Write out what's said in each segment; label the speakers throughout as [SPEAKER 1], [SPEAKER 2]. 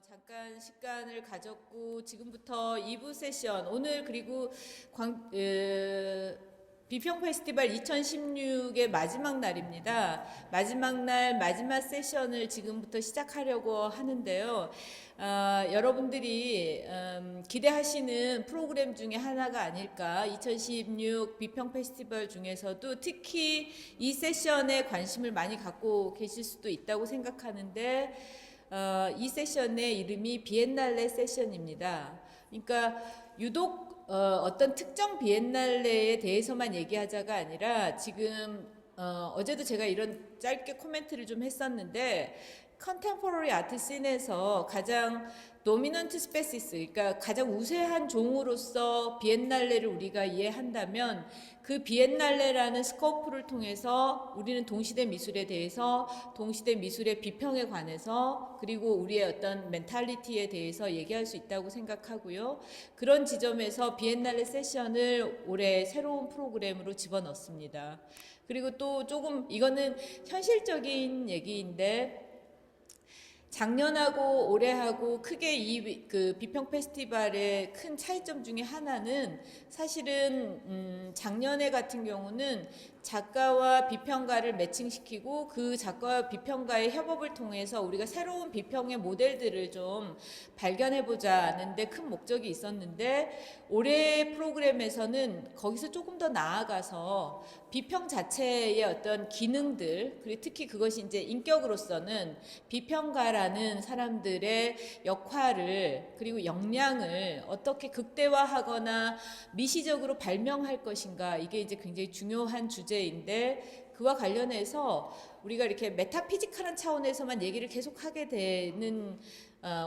[SPEAKER 1] 잠깐 시간을 가졌고 지금부터 2부 세션 오늘 그리고 비평 페스티벌 2016의 마지막 날입니다. 마지막 날 마지막 세션을 지금부터 시작하려고 하는데요. 여러분들이 기대하시는 프로그램 중에 하나가 아닐까. 2016 비평 페스티벌 중에서도 특히 이 세션에 관심을 많이 갖고 계실 수도 있다고 생각하는데 이 세션의 이름이 비엔날레 세션입니다. 그러니까 유독 어떤 특정 비엔날레에 대해서만 얘기하자가 아니라 지금 어제도 제가 이런 짧게 코멘트를 좀 했었는데 컨템포러리 아트 씬에서 가장 도미넌트 스페시스, 그러니까 가장 우세한 종으로서 비엔날레를 우리가 이해한다면 그 비엔날레라는 스코프를 통해서 우리는 동시대 미술에 대해서, 동시대 미술의 비평에 관해서, 그리고 우리의 어떤 멘탈리티에 대해서 얘기할 수 있다고 생각하고요. 그런 지점에서 비엔날레 세션을 올해 새로운 프로그램으로 집어넣습니다. 그리고 또 조금 이거는 현실적인 얘기인데 작년하고 올해하고 크게 이 비평 페스티벌의 큰 차이점 중에 하나는 사실은 작년에 같은 경우는 작가와 비평가를 매칭시키고 그 작가와 비평가의 협업을 통해서 우리가 새로운 비평의 모델들을 좀 발견해보자는 데 큰 목적이 있었는데 올해 프로그램에서는 거기서 조금 더 나아가서 비평 자체의 어떤 기능들, 그리고 특히 그것이 이제 인격으로서는 비평가라는 사람들의 역할을 그리고 역량을 어떻게 극대화하거나 미시적으로 발명할 것인가, 이게 이제 굉장히 중요한 주제인데 그와 관련해서 우리가 이렇게 메타피지컬한 차원에서만 얘기를 계속하게 되는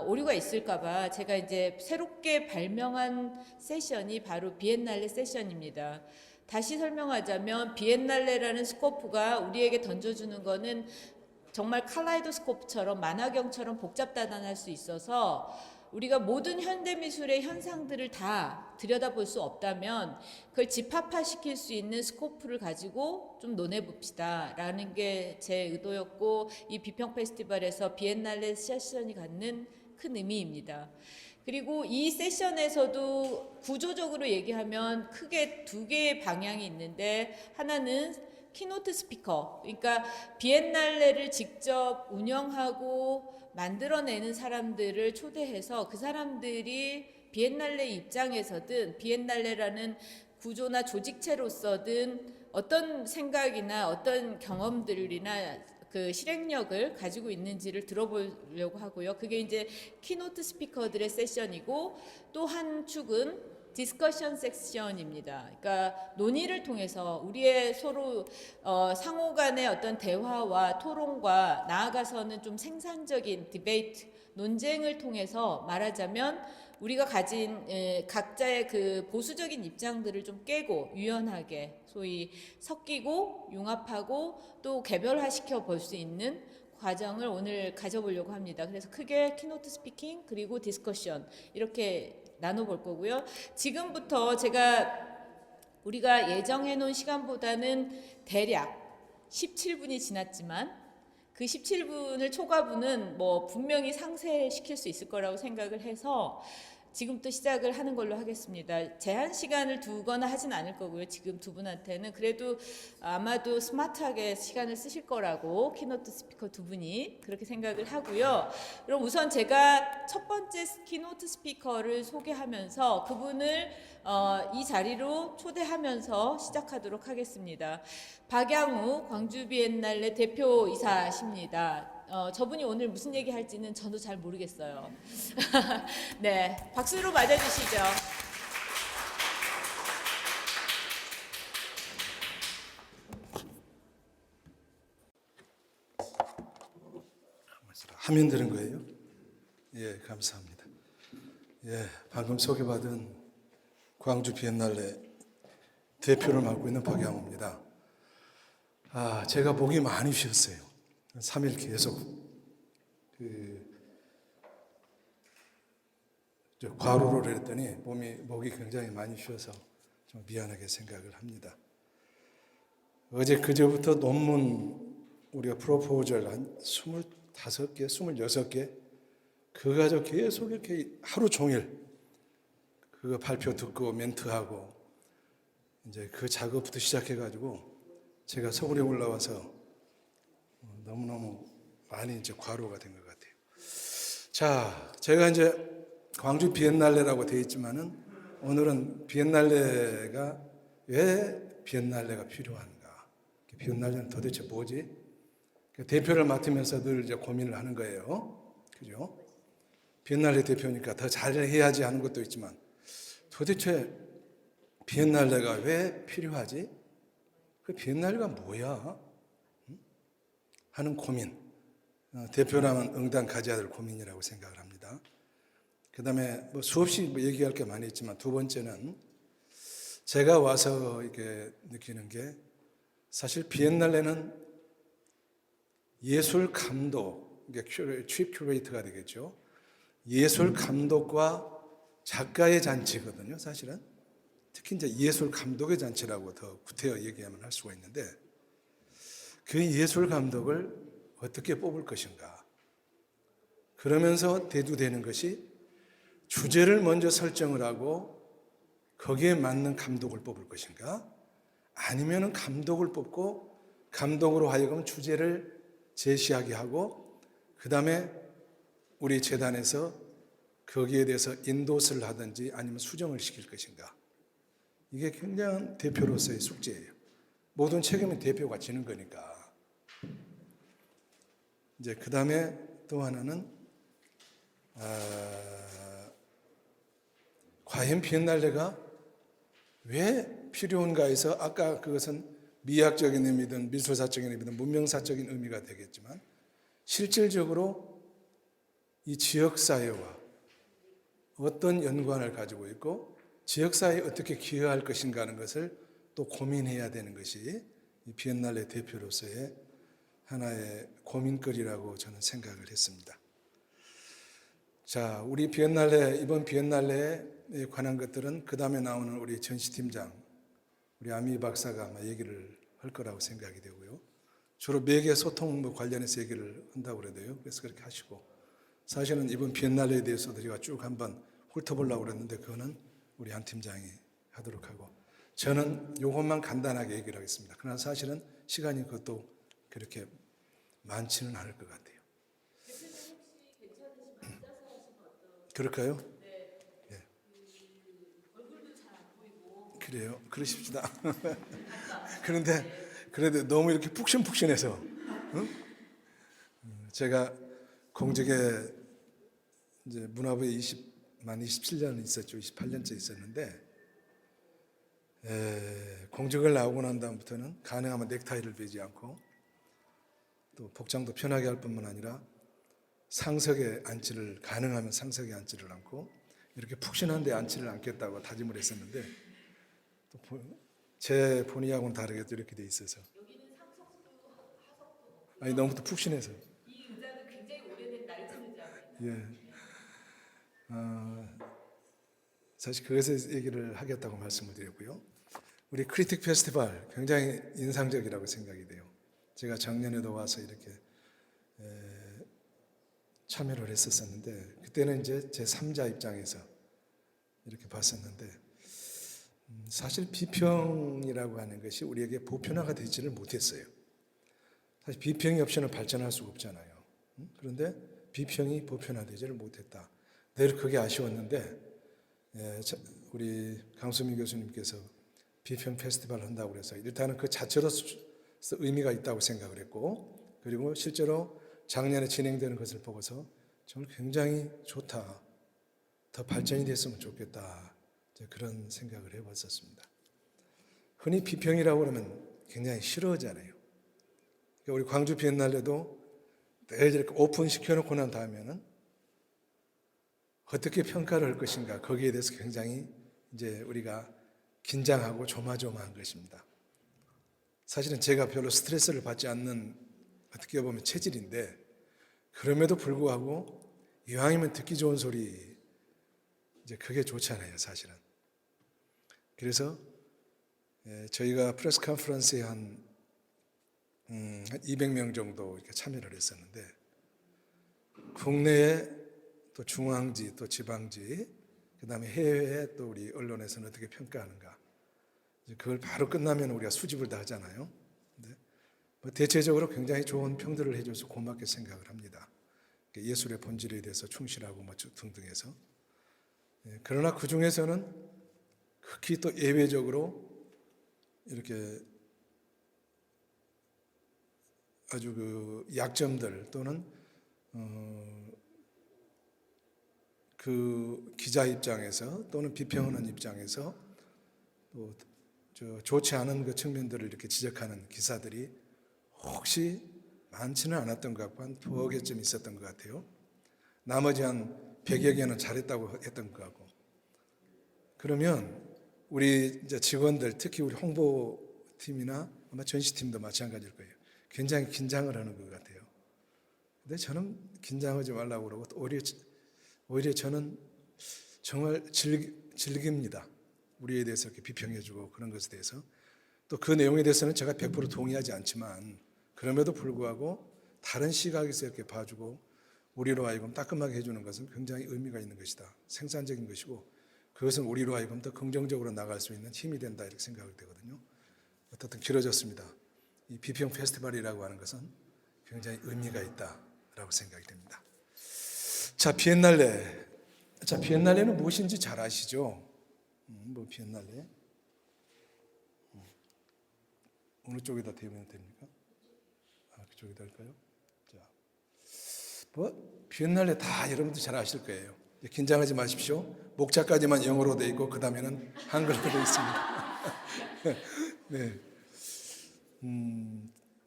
[SPEAKER 1] 오류가 있을까봐 제가 이제 새롭게 발명한 세션이 바로 비엔날레 세션입니다. 다시 설명하자면 비엔날레라는 스코프가 우리에게 던져주는 거는 정말 칼라이도스코프처럼 만화경처럼 복잡다단할 수 있어서 우리가 모든 현대미술의 현상들을 다 들여다볼 수 없다면 그걸 집합화시킬 수 있는 스코프를 가지고 좀 논해봅시다 라는 게 제 의도였고 이 비평 페스티벌에서 비엔날레 세션이 갖는 큰 의미입니다. 그리고 이 세션에서도 구조적으로 얘기하면 크게 두 개의 방향이 있는데 하나는 키노트 스피커, 그러니까 비엔날레를 직접 운영하고 만들어내는 사람들을 초대해서 그 사람들이 비엔날레 입장에서든 비엔날레라는 구조나 조직체로서든 어떤 생각이나 어떤 경험들이나 그 실행력을 가지고 있는지를 들어보려고 하고요. 그게 이제 키노트 스피커들의 세션이고 또 한 축은 디스커션 섹션입니다. 그러니까 논의를 통해서 우리의 서로 상호 간의 어떤 대화와 토론과 나아가서는 좀 생산적인 디베이트, 논쟁을 통해서 말하자면 우리가 가진 각자의 그 보수적인 입장들을 좀 깨고 유연하게 소위 섞이고 융합하고 또 개별화시켜 볼 수 있는 과정을 오늘 가져보려고 합니다. 그래서 크게 키노트 스피킹 그리고 디스커션 이렇게 나눠볼 거고요. 지금부터 우리가 예정해 놓은 시간보다는 대략 17분이 지났지만 그 17분을 초과분은 뭐 분명히 상쇄시킬 수 있을 거라고 생각을 해서 지금부터 시작을 하는 걸로 하겠습니다. 제한 시간을 두거나 하진 않을 거고요. 지금 두 분한테는 그래도 아마도 스마트하게 시간을 쓰실 거라고 키노트 스피커 두 분이 그렇게 생각을 하고요. 그럼 우선 제가 첫 번째 키노트 스피커를 소개하면서 그분을 이 자리로 초대하면서 시작하도록 하겠습니다. 박양우 광주 비엔날레 대표이사십니다. 저분이 오늘 무슨 얘기 할지는 저도 잘 모르겠어요. 네, 박수로 맞아주시죠.
[SPEAKER 2] 화면 드는 거예요? 예, 감사합니다. 예, 방금 소개받은 광주 비엔날레 대표를 맡고 있는 박양호입니다. 제가 목이 많이 쉬었어요. 3일 계속 과로를 했더니 목이 굉장히 많이 쉬어서 좀 미안하게 생각을 합니다. 어제 그제부터 논문 우리가 프로포절 한 25개, 26개 그 가지고 계속 이렇게 하루 종일 그거 발표 듣고 멘트하고 이제 그 작업부터 시작해가지고 제가 서울에 올라와서 너무너무 많이 이제 과로가 된 것 같아요. 자, 제가 이제 광주 비엔날레라고 되어 있지만은 오늘은 비엔날레가 왜 비엔날레가 필요한가? 비엔날레는 도대체 뭐지? 대표를 맡으면서 늘 이제 고민을 하는 거예요. 그죠? 비엔날레 대표니까 더 잘해야지 하는 것도 있지만 도대체 비엔날레가 왜 필요하지? 그 비엔날레가 뭐야? 하는 고민. 대표라면 응당 가져야 될 고민이라고 생각을 합니다. 그 다음에 뭐 수없이 얘기할 게 많이 있지만 두 번째는 제가 와서 이렇게 느끼는 게 사실 비엔날레는 예술 감독, 취입 큐레이터가 되겠죠. 예술 감독과 작가의 잔치거든요, 사실은. 특히 이제 예술 감독의 잔치라고 더 구태여 얘기하면 할 수가 있는데 그 예술 감독을 어떻게 뽑을 것인가. 그러면서 대두되는 것이 주제를 먼저 설정을 하고 거기에 맞는 감독을 뽑을 것인가? 아니면 감독을 뽑고 감독으로 하여금 주제를 제시하게 하고 그 다음에 우리 재단에서 거기에 대해서 인도스를 하든지 아니면 수정을 시킬 것인가? 이게 굉장한 대표로서의 숙제예요. 모든 책임은 대표가 지는 거니까. 이제 그 다음에 또 하나는 과연 비엔날레가 왜 필요한가 해서 아까 그것은 미학적인 의미든 미술사적인 의미든 문명사적인 의미가 되겠지만 실질적으로 이 지역사회와 어떤 연관을 가지고 있고 지역사회에 어떻게 기여할 것인가 하는 것을 또 고민해야 되는 것이 이 비엔날레 대표로서의 하나의 고민거리라고 저는 생각을 했습니다. 자, 우리 이번 비엔날레에 관한 것들은 그 다음에 나오는 우리 전시팀장, 우리 아미 박사가 아마 얘기를 할 거라고 생각이 되고요. 주로 매개 소통 관련해서 얘기를 한다고 그래도요. 그래서 그렇게 하시고 사실은 이번 비엔날레에 대해서도 제가 쭉 한번 훑어보려고 그랬는데 그거는 우리 한 팀장이 하도록 하고 저는 이것만 간단하게 얘기를 하겠습니다. 그러나 사실은 시간이 그것도 그렇게 많지는 않을 것 같아요. 그럴까요? 네.
[SPEAKER 1] 얼굴도 잘 안 보이고.
[SPEAKER 2] 그래요. 그러십시다. 그런데 그래도 너무 이렇게 푹신푹신해서 응? 제가 공직에 이제 문화부에 만 27년 있었죠. 28년째 있었는데 공직을 나오고 난 다음부터는 가능하면 넥타이를 매지 않고 또 복장도 편하게 할 뿐만 아니라 가능하면 상석에 앉지를 않고 이렇게 푹신한 데 앉지를 않겠다고 다짐을 했었는데 또 제 본의하고는 다르게 또 이렇게 돼 있어서
[SPEAKER 1] 여기는 상석도 하석도
[SPEAKER 2] 아니 너무 또 푹신해서
[SPEAKER 1] 이 의자는 굉장히 오래된 낡은 의자예요.
[SPEAKER 2] 예. 사실 그것에 얘기를 하겠다고 말씀을 드렸고요. 우리 크리틱 페스티벌 굉장히 인상적이라고 생각이 돼요. 제가 작년에도 와서 이렇게 참여를 했었는데 그때는 이제 제 3자 입장에서 이렇게 봤었는데 사실 비평이라고 하는 것이 우리에게 보편화가 되지를 못했어요. 사실 비평이 없이는 발전할 수가 없잖아요. 그런데 비평이 보편화되지를 못했다. 늘 그게 아쉬웠는데 우리 강수민 교수님께서 비평 페스티벌 한다고 그래서 일단은 그 자체로서 의미가 있다고 생각을 했고 그리고 실제로 작년에 진행되는 것을 보고서 정말 굉장히 좋다. 더 발전이 됐으면 좋겠다. 그런 생각을 해봤었습니다. 흔히 비평이라고 그러면 굉장히 싫어하잖아요. 그러니까 우리 광주 비엔날레도 늘 이렇게 오픈시켜놓고 난 다음에는 어떻게 평가를 할 것인가 거기에 대해서 굉장히 이제 우리가 긴장하고 조마조마한 것입니다. 사실은 제가 별로 스트레스를 받지 않는 어떻게 보면 체질인데 그럼에도 불구하고 이왕이면 듣기 좋은 소리 이제 그게 좋잖아요, 사실은. 그래서 저희가 프레스 컨퍼런스에 한 200명 정도 이렇게 참여를 했었는데 국내에 또 중앙지, 또 지방지, 그다음에 해외에 또 우리 언론에서는 어떻게 평가하는가. 이제 그걸 바로 끝나면 우리가 수집을 다 하잖아요. 근데 뭐 대체적으로 굉장히 좋은 평들을 해줘서 고맙게 생각을 합니다. 예술의 본질에 대해서 충실하고 뭐 등등해서. 그러나 그 중에서는 극히 또 예외적으로 이렇게 아주 그 약점들 또는 그 기자 입장에서 또는 비평하는 입장에서 또 좋지 않은 그 측면들을 이렇게 지적하는 기사들이 혹시 많지는 않았던 것 같고 한 두어 개쯤 있었던 것 같아요. 나머지 한 100여 개는 잘했다고 했던 것 같고. 그러면 우리 이제 직원들, 특히 우리 홍보팀이나 아마 전시팀도 마찬가지일 거예요. 굉장히 긴장을 하는 것 같아요. 근데 저는 긴장하지 말라고 그러고 오히려 저는 정말 즐깁니다. 우리에 대해서 이렇게 비평해주고 그런 것에 대해서. 또 그 내용에 대해서는 제가 100% 동의하지 않지만 그럼에도 불구하고 다른 시각에서 이렇게 봐주고 우리로 하여금 따끔하게 해주는 것은 굉장히 의미가 있는 것이다. 생산적인 것이고 그것은 우리로 하여금 더 긍정적으로 나갈 수 있는 힘이 된다 이렇게 생각이 되거든요. 어떻든 길어졌습니다. 이 비평 페스티벌이라고 하는 것은 굉장히 의미가 있다라고 생각이 됩니다. 자, 비엔날레. 자, 비엔날레는 무엇인지 잘 아시죠? 뭐 비엔날레? 어느 쪽에다 대면 됩니까? 그쪽에다 할까요? 자, 뭐 비엔날레 다 여러분들 잘 아실 거예요. 긴장하지 마십시오. 목차까지만 영어로 돼 있고 그 다음에는 한글로 돼 있습니다. 네.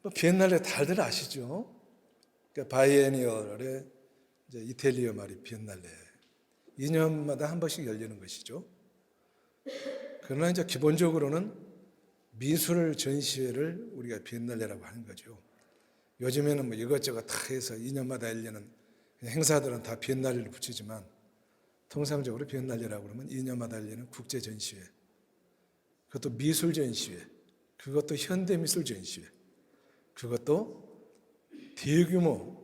[SPEAKER 2] 뭐 비엔날레 다들 아시죠? 그러니까 바이에니얼의 이제 이탈리아 말이 비엔날레. 2년마다 한 번씩 열리는 것이죠. 그러나 이제 기본적으로는 미술 전시회를 우리가 비엔날레라고 하는 거죠. 요즘에는 뭐 이것저것 다 해서 2년마다 열리는 행사들은 다 비엔날레를 붙이지만 통상적으로 비엔날레라고 그러면 2년마다 열리는 국제 전시회. 그것도 미술 전시회. 그것도 현대 미술 전시회. 그것도 대규모의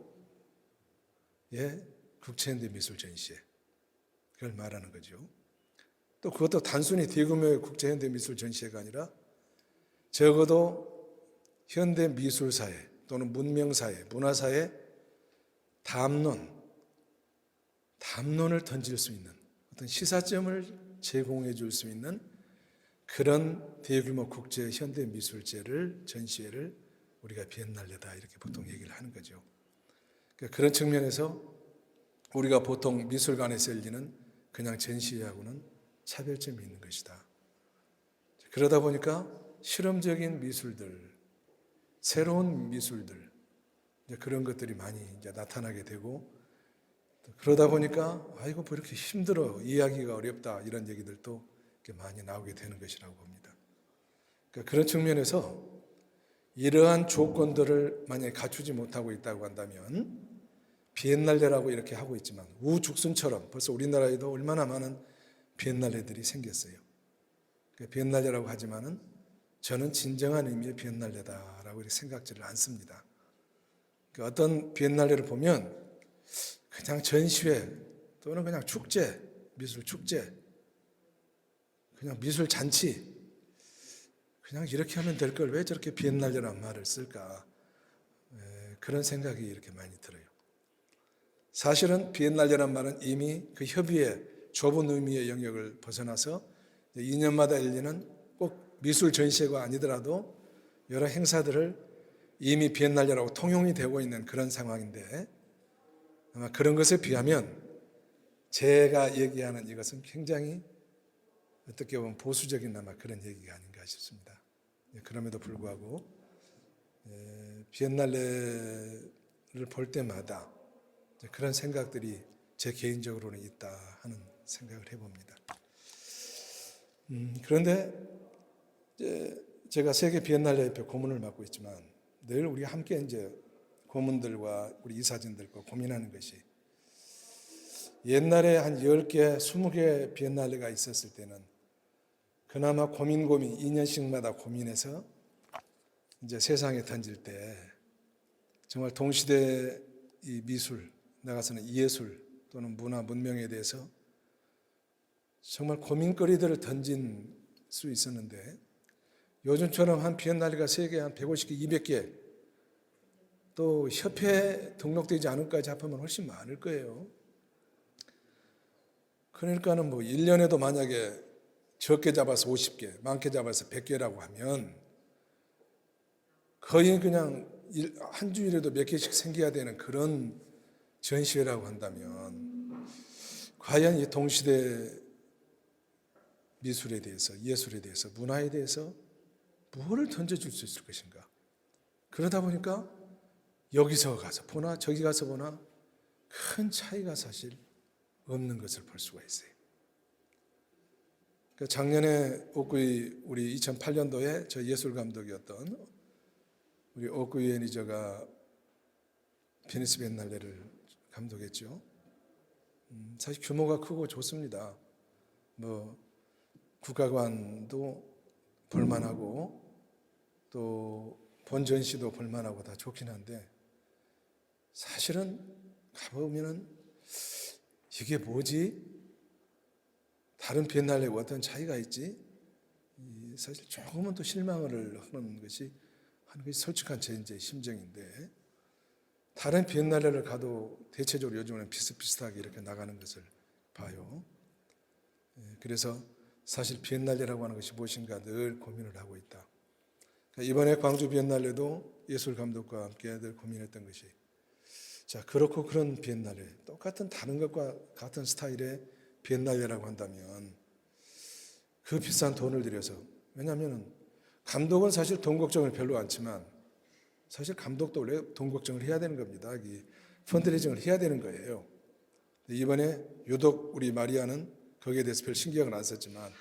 [SPEAKER 2] 국제 현대 미술 전시회. 그걸 말하는 거죠. 또 그것도 단순히 대규모의 국제 현대 미술 전시회가 아니라 적어도 현대 미술사회 또는 문명사회, 문화사회 담론을 던질 수 있는 어떤 시사점을 제공해 줄 수 있는 그런 대규모 국제 현대 미술제를 전시회를 우리가 비엔날레다 이렇게 보통 얘기를 하는 거죠. 그러니까 그런 측면에서 우리가 보통 미술관에서 열리는 그냥 전시회하고는 차별점이 있는 것이다. 그러다 보니까 실험적인 미술들, 새로운 미술들 그런 것들이 많이 이제 나타나게 되고 그러다 보니까 아이고 뭐 이렇게 힘들어 이해하기가 어렵다 이런 얘기들도 이렇게 많이 나오게 되는 것이라고 봅니다. 그러니까 그런 측면에서 이러한 조건들을 만약에 갖추지 못하고 있다고 한다면 비엔날레라고 이렇게 하고 있지만 우죽순처럼 벌써 우리나라에도 얼마나 많은 비엔날레들이 생겼어요. 그러니까 비엔날레라고 하지만은 저는 진정한 의미의 비엔날레다라고 이렇게 생각지를 않습니다. 그러니까 어떤 비엔날레를 보면 그냥 전시회 또는 그냥 축제, 미술 축제, 그냥 미술 잔치, 그냥 이렇게 하면 될 걸 왜 저렇게 비엔날레라는 말을 쓸까? 그런 생각이 이렇게 많이 들어요. 사실은 비엔날레란 말은 이미 그 협의의 좁은 의미의 영역을 벗어나서 2년마다 열리는 꼭 미술 전시회가 아니더라도 여러 행사들을 이미 비엔날레라고 통용이 되고 있는 그런 상황인데 아마 그런 것에 비하면 제가 얘기하는 이것은 굉장히 어떻게 보면 보수적인 아마 그런 얘기가 아닌가 싶습니다. 그럼에도 불구하고 비엔날레를 볼 때마다 그런 생각들이 제 개인적으로는 있다 하는 생각을 해봅니다. 그런데 제가 세계 비엔날레 협회 고문을 맡고 있지만 늘 우리 함께 이제 고문들과 우리 이사진들과 고민하는 것이 옛날에 한 10개, 20개 비엔날레가 있었을 때는 그나마 고민 2년씩마다 고민해서 이제 세상에 던질 때 정말 동시대 이 미술, 나가서는 예술 또는 문화 문명에 대해서 정말 고민거리들을 던진 수 있었는데 요즘처럼 한 비엔날레가 세계 한 150개, 200개 또 협회에 등록되지 않은 것까지 합하면 훨씬 많을 거예요. 그러니까는 뭐 1년에도 만약에 적게 잡아서 50개, 많게 잡아서 100개라고 하면 거의 그냥 한 주일에도 몇 개씩 생겨야 되는 그런 전시회라고 한다면 과연 이 동시대 미술에 대해서, 예술에 대해서, 문화에 대해서 무엇을 던져줄 수 있을 것인가? 그러다 보니까 여기서 가서 보나 저기 가서 보나 큰 차이가 사실 없는 것을 볼 수가 있어요. 작년에 옥구이 우리 2008년도에 저 예술 감독이었던 우리 옥구이 애니저가 베니스 비엔날레를 감독했죠. 사실 규모가 크고 좋습니다. 뭐 국가관도 볼만하고 또 본전시도 볼만하고 다 좋긴 한데 사실은 가보면은 이게 뭐지? 다른 비엔날레와 어떤 차이가 있지? 사실 조금은 또 실망을 하는 것이 솔직한 제 이제 심정인데 다른 비엔날레를 가도 대체적으로 요즘은 비슷비슷하게 이렇게 나가는 것을 봐요. 그래서 사실 비엔날레라고 하는 것이 무엇인가 늘 고민을 하고 있다. 이번에 광주 비엔날레도 예술 감독과 함께 늘 고민했던 것이 자 그렇고 그런 비엔날레 똑같은 다른 것과 같은 스타일의 비엔날레라고 한다면 그 비싼 돈을 들여서 왜냐하면 감독은 사실 돈 걱정을 별로 않지만 사실 감독도 원래 돈 걱정을 해야 되는 겁니다. 이 펀드레이징을 해야 되는 거예요. 이번에 유독 우리 마리아는 거기에 대해서 별 신경을 안 썼지만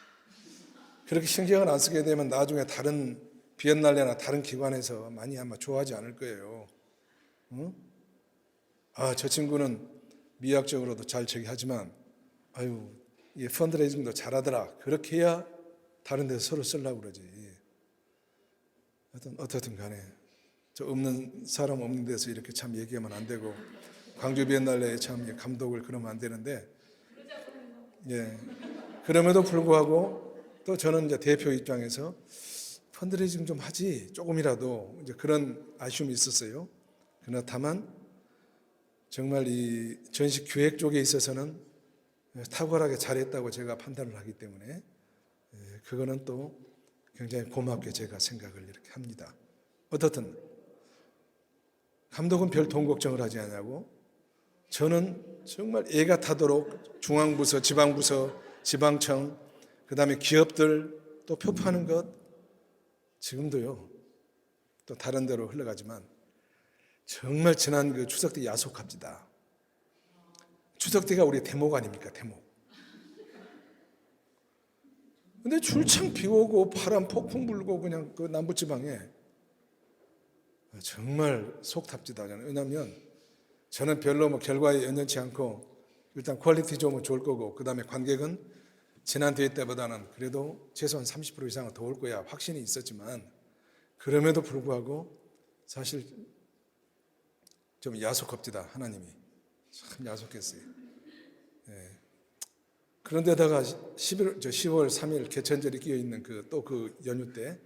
[SPEAKER 2] 그렇게 신경을 안 쓰게 되면 나중에 다른 비엔날레나 다른 기관에서 많이 아마 좋아하지 않을 거예요. 응? 아, 저 친구는 미학적으로도 잘 저기 하지만 아유, 이 펀드레이징도 잘하더라. 그렇게 해야 다른 데서 서로 쓰려고 그러지. 어떻든 간에 저 없는 사람 없는 데서 이렇게 참 얘기하면 안 되고 광주 비엔날레에 참 감독을 그러면 안 되는데 예. 그럼에도 불구하고 또 저는 이제 대표 입장에서 펀드레이징 좀 하지 조금이라도 이제 그런 아쉬움이 있었어요. 그러나 다만 정말 이 전시 기획 쪽에 있어서는 탁월하게 잘했다고 제가 판단을 하기 때문에 그거는 또 굉장히 고맙게 제가 생각을 이렇게 합니다. 어떻든 감독은 별 돈 걱정을 하지 않냐고 저는 정말 애가 타도록 중앙부서, 지방부서, 지방청, 그 다음에 기업들 또 표파하는 것 지금도요. 또 다른 데로 흘러가지만 정말 지난 그 추석 때 야속합니다. 추석 때가 우리 대목 아닙니까? 대목. 근데 줄창 비 오고 바람 폭풍 불고 그냥 그 남부지방에 정말 속 탑지다. 왜냐하면 저는 별로 뭐 결과에 연연치 않고 일단 퀄리티 좋으면 좋을 거고 그 다음에 관객은 지난 대회 때보다는 그래도 최소한 30% 이상은 더 올 거야 확신이 있었지만 그럼에도 불구하고 사실 좀 야속합니다. 하나님이 참 야속했어요. 예. 그런데다가 10월 3일 개천절이 끼어 있는 그 연휴 때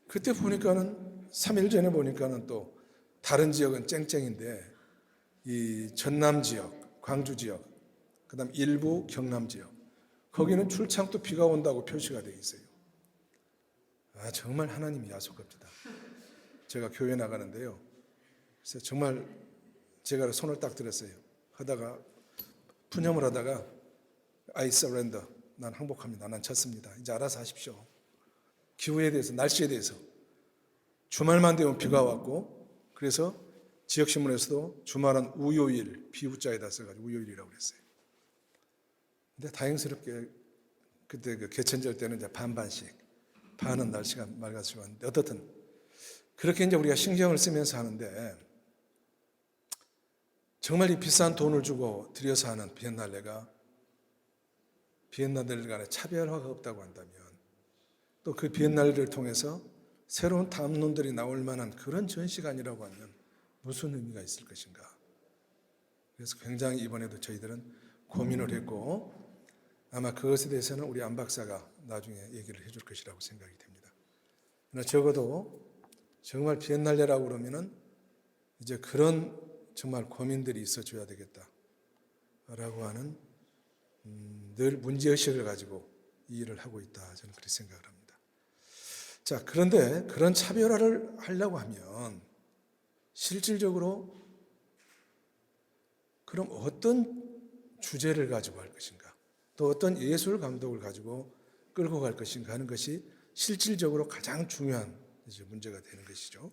[SPEAKER 2] 그때 보니까는 3일 전에 보니까는 또 다른 지역은 쨍쨍인데 이 전남 지역, 광주 지역, 그다음 일부 경남 지역 거기는 출창도 비가 온다고 표시가 되어 있어요. 아 정말 하나님이 야속합니다. 제가 교회 나가는데요. 그래서 정말 제가 손을 딱 들었어요. 하다가 푸념을 하다가 I surrender. 난 항복합니다. 난 졌습니다. 이제 알아서 하십시오. 기후에 대해서, 날씨에 대해서. 주말만 되면 비가 왔고 그래서 지역신문에서도 주말은 우요일, 비우자에다 써가지고 우요일이라고 그랬어요. 근데 다행스럽게 그때 그 개천절 때는 이제 반반씩, 반은 날씨가 맑아지고 왔는데 어떻든 그렇게 이제 우리가 신경을 쓰면서 하는데 정말 이 비싼 돈을 주고 들여서 하는 비엔날레가 비엔날레 간에 차별화가 없다고 한다면 또 그 비엔날레를 통해서 새로운 담론들이 나올 만한 그런 전시가 아니라고 하면 무슨 의미가 있을 것인가? 그래서 굉장히 이번에도 저희들은 고민을 했고 아마 그것에 대해서는 우리 안 박사가 나중에 얘기를 해줄 것이라고 생각이 됩니다. 그러나 적어도 정말 비엔날레라고 그러면은 이제 그런 정말 고민들이 있어줘야 되겠다라고 하는 늘 문제의식을 가지고 이 일을 하고 있다. 저는 그렇게 생각을 합니다. 자, 그런데 그런 차별화를 하려고 하면 실질적으로 그럼 어떤 주제를 가지고 할 것인가, 또 어떤 예술 감독을 가지고 끌고 갈 것인가 하는 것이 실질적으로 가장 중요한 이제 문제가 되는 것이죠.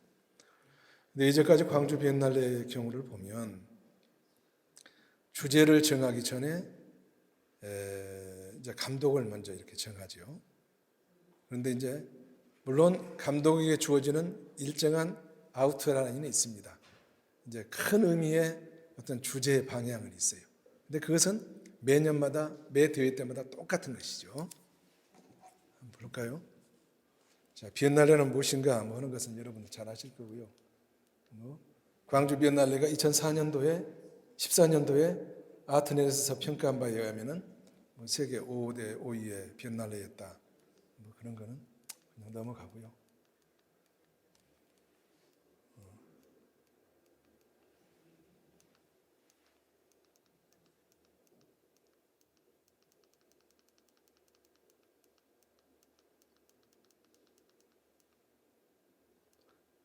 [SPEAKER 2] 근데 이제까지 광주 비엔날레의 경우를 보면 주제를 정하기 전에 이제 감독을 먼저 이렇게 정하죠. 그런데 이제 물론 감독에게 주어지는 일정한 아웃라인이 있습니다. 이제 큰 의미의 어떤 주제 방향은 있어요. 근데 그것은 매년마다 매 대회 때마다 똑같은 것이죠. 한번 볼까요? 자, 비엔날레는 무엇인가 뭐 하는 것은 여러분들 잘 아실 거고요. 광주 비엔날레가 2004년도에 14년도에 아트넷에서 평가한 바에 의하면은 세계 5대 5위의 비엔날레였다. 뭐 그런 거는 그냥 넘어가고요.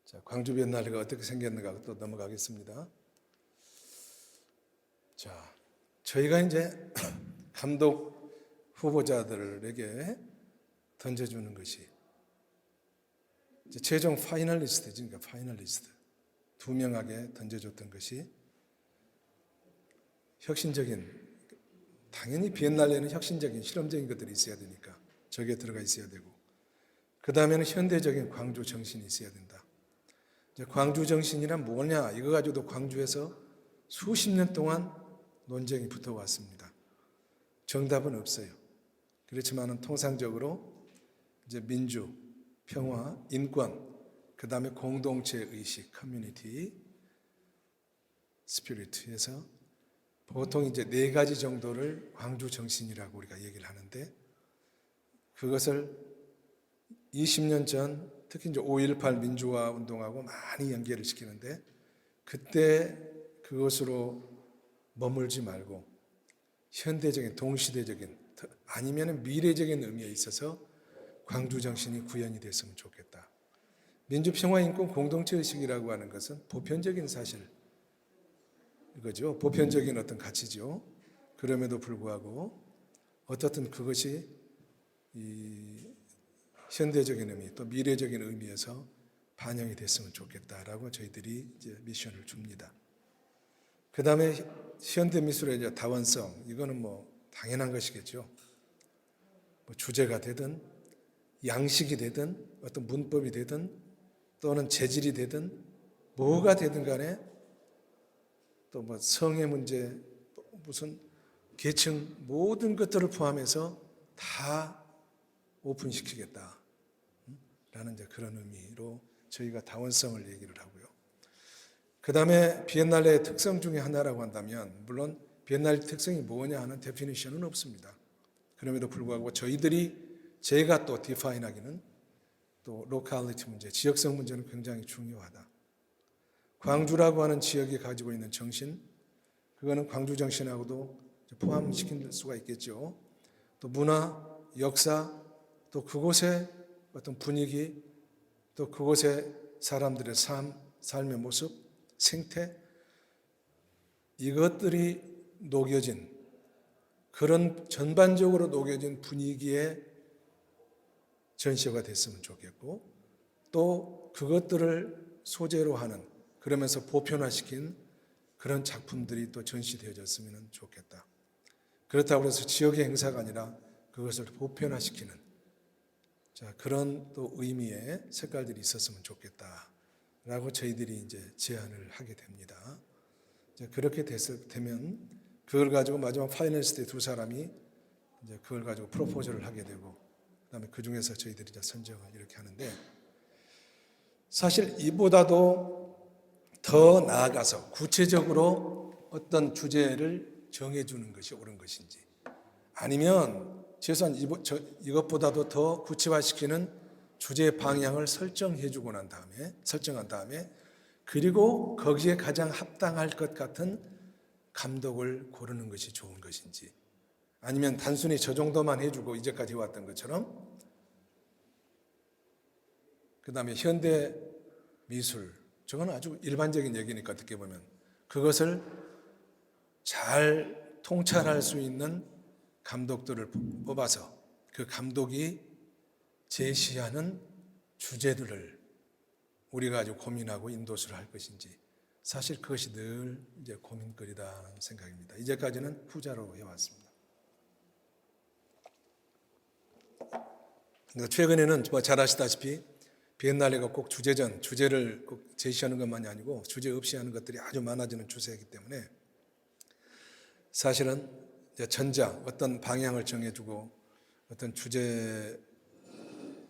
[SPEAKER 2] 자, 광주 비엔날레가 어떻게 생겼는가 또 넘어가겠습니다. 자, 저희가 이제 감독 후보자들에게 던져주는 것이 이제 최종 파이널리스트지, 그러니까 파이널리스트 2명에게 던져줬던 것이 혁신적인, 당연히 비엔날레는 혁신적인 실험적인 것들이 있어야 되니까 저기에 들어가 있어야 되고, 그 다음에는 현대적인 광주 정신이 있어야 된다. 이제 광주 정신이란 뭐냐, 이거 가지고도 광주에서 수십 년 동안 논쟁이 붙어왔습니다. 정답은 없어요. 그렇지만은 통상적으로 이제 민주, 평화, 인권, 그 다음에 공동체 의식, 커뮤니티, 스피릿에서 보통 이제 4가지 정도를 광주 정신이라고 우리가 얘기를 하는데, 그것을 20년 전 특히 이제 5.18 민주화 운동하고 많이 연계를 시키는데, 그때 그것으로 머물지 말고 현대적인, 동시대적인, 아니면 미래적인 의미에 있어서 광주 정신이 구현이 됐으면 좋겠다. 민주평화 인권 공동체 의식이라고 하는 것은 보편적인 사실 이거죠. 보편적인 어떤 가치죠. 그럼에도 불구하고 어떻든 그것이 이 현대적인 의미 또 미래적인 의미에서 반영이 됐으면 좋겠다라고 저희들이 이제 미션을 줍니다. 그 다음에 현대미술의 이제 다원성, 이거는 뭐 당연한 것이겠죠. 뭐 주제가 되든 양식이 되든 어떤 문법이 되든 또는 재질이 되든 뭐가 되든 간에 또 뭐 성의 문제, 무슨 계층 모든 것들을 포함해서 다 오픈시키겠다 라는 이제 그런 의미로 저희가 다원성을 얘기를 하고요. 그 다음에 비엔날레의 특성 중에 하나라고 한다면, 물론 비엔날레 특성이 뭐냐 하는 데피니션은 없습니다. 그럼에도 불구하고 제가 또 디파인하기는 또 로컬리티 문제, 지역성 문제는 굉장히 중요하다. 광주라고 하는 지역이 가지고 있는 정신, 그거는 광주 정신하고도 포함시킬 수가 있겠죠. 또 문화, 역사, 또 그곳의 어떤 분위기, 또 그곳의 사람들의 삶의 모습, 생태, 이것들이 녹여진, 그런 전반적으로 녹여진 분위기의 전시가 됐으면 좋겠고, 또 그것들을 소재로 하는, 그러면서 보편화시킨 그런 작품들이 또 전시되어졌으면 좋겠다. 그렇다고 해서 지역의 행사가 아니라 그것을 보편화시키는 그런 또 의미의 색깔들이 있었으면 좋겠다라고 저희들이 이제 제안을 하게 됩니다. 그렇게 되면 그걸 가지고 마지막 파이널리스트 2사람이 이제 그걸 가지고 프로포즈를 하게 되고, 그다음에 그 중에서 저희들이 이제 선정을 이렇게 하는데, 사실 이보다도 더 나아가서 구체적으로 어떤 주제를 정해주는 것이 옳은 것인지, 아니면 최소한 이것보다도 더 구체화시키는 주제 방향을 설정한 다음에 그리고 거기에 가장 합당할 것 같은 감독을 고르는 것이 좋은 것인지, 아니면 단순히 저 정도만 해주고 이제까지 해왔던 것처럼 그 다음에 현대 미술, 저건 아주 일반적인 얘기니까 어떻게 보면 그것을 잘 통찰할 수 있는 감독들을 뽑아서 그 감독이 제시하는 주제들을 우리가 아주 고민하고 인도수를 할 것인지, 사실 그것이 늘 이제 고민거리다 생각입니다. 이제까지는 후자로 해왔습니다. 최근에는 뭐 잘 아시다시피 비엔날레가 꼭 주제를 꼭 제시하는 것만이 아니고 주제 없이 하는 것들이 아주 많아지는 추세이기 때문에 사실은 어떤 방향을 정해주고 어떤 주제,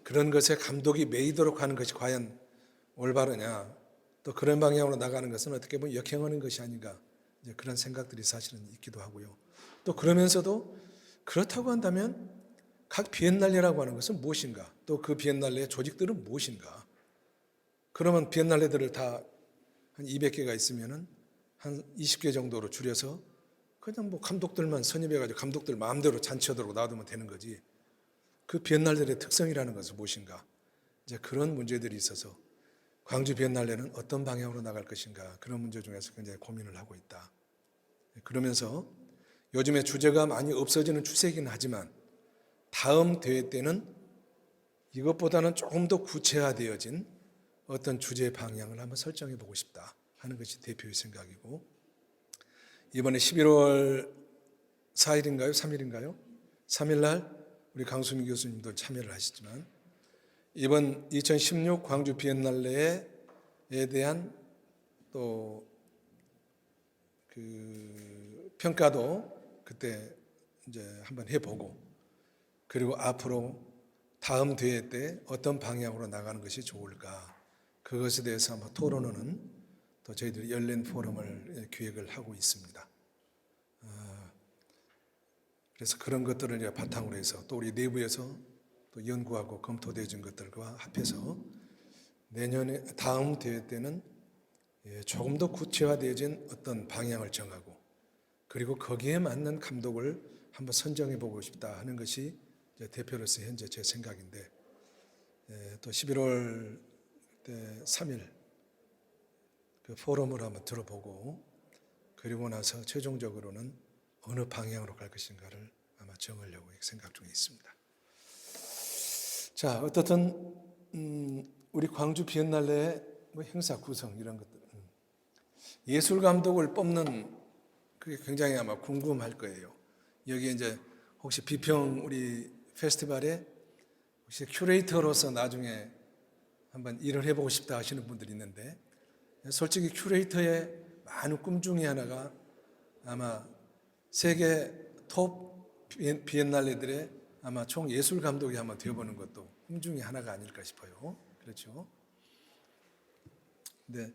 [SPEAKER 2] 그런 것에 감독이 매이도록 하는 것이 과연 올바르냐, 또 그런 방향으로 나가는 것은 어떻게 보면 역행하는 것이 아닌가, 이제 그런 생각들이 사실은 있기도 하고요. 또 그러면서도 그렇다고 한다면 각 비엔날레라고 하는 것은 무엇인가, 또 그 비엔날레의 조직들은 무엇인가. 그러면 비엔날레들을 다 한 200개가 있으면은 한 20개 정도로 줄여서 그냥 뭐 감독들만 선임해가지고 감독들 마음대로 잔치하도록 놔두면 되는 거지. 그 비엔날레의 특성이라는 것은 무엇인가. 이제 그런 문제들이 있어서 광주 비엔날레는 어떤 방향으로 나갈 것인가, 그런 문제 중에서 굉장히 고민을 하고 있다. 그러면서 요즘에 주제가 많이 없어지는 추세이긴 하지만 다음 대회 때는 이것보다는 조금 더 구체화되어진 어떤 주제 방향을 한번 설정해 보고 싶다 하는 것이 대표의 생각이고, 이번에 11월 4일인가요? 3일인가요? 3일 날 우리 강수민 교수님도 참여를 하시지만 이번 2016 광주 비엔날레에 대한 또 그 평가도 그때 이제 한번 해보고, 그리고 앞으로 다음 대회 때 어떤 방향으로 나가는 것이 좋을까, 그것에 대해서 한번 토론하는 또 저희들이 열린 포럼을 기획을 하고 있습니다. 그래서 그런 것들을 이제 바탕으로 해서 또 우리 내부에서 또 연구하고 검토되어진 것들과 합해서 내년에 다음 대회 때는 조금 더 구체화되어진 어떤 방향을 정하고, 그리고 거기에 맞는 감독을 한번 선정해 보고 싶다 하는 것이 대표로서 현재 제 생각인데, 또 11월 3일 그 포럼을 한번 들어보고 그리고 나서 최종적으로는 어느 방향으로 갈 것인가를 아마 정하려고 생각 중에 있습니다. 자, 어떻든 우리 광주 비엔날레의 뭐 행사 구성 이런 것들, 예술 감독을 뽑는 그게 굉장히 아마 궁금할 거예요. 여기 이제 혹시 비평 우리 페스티벌에 혹시 큐레이터로서 나중에 한번 일을 해보고 싶다 하시는 분들이 있는데, 솔직히 큐레이터의 많은 꿈 중에 하나가 아마 세계 톱 비엔날레들의 아마 총 예술 감독이 한번 되어보는 것도 꿈 중에 하나가 아닐까 싶어요. 그렇죠? 근데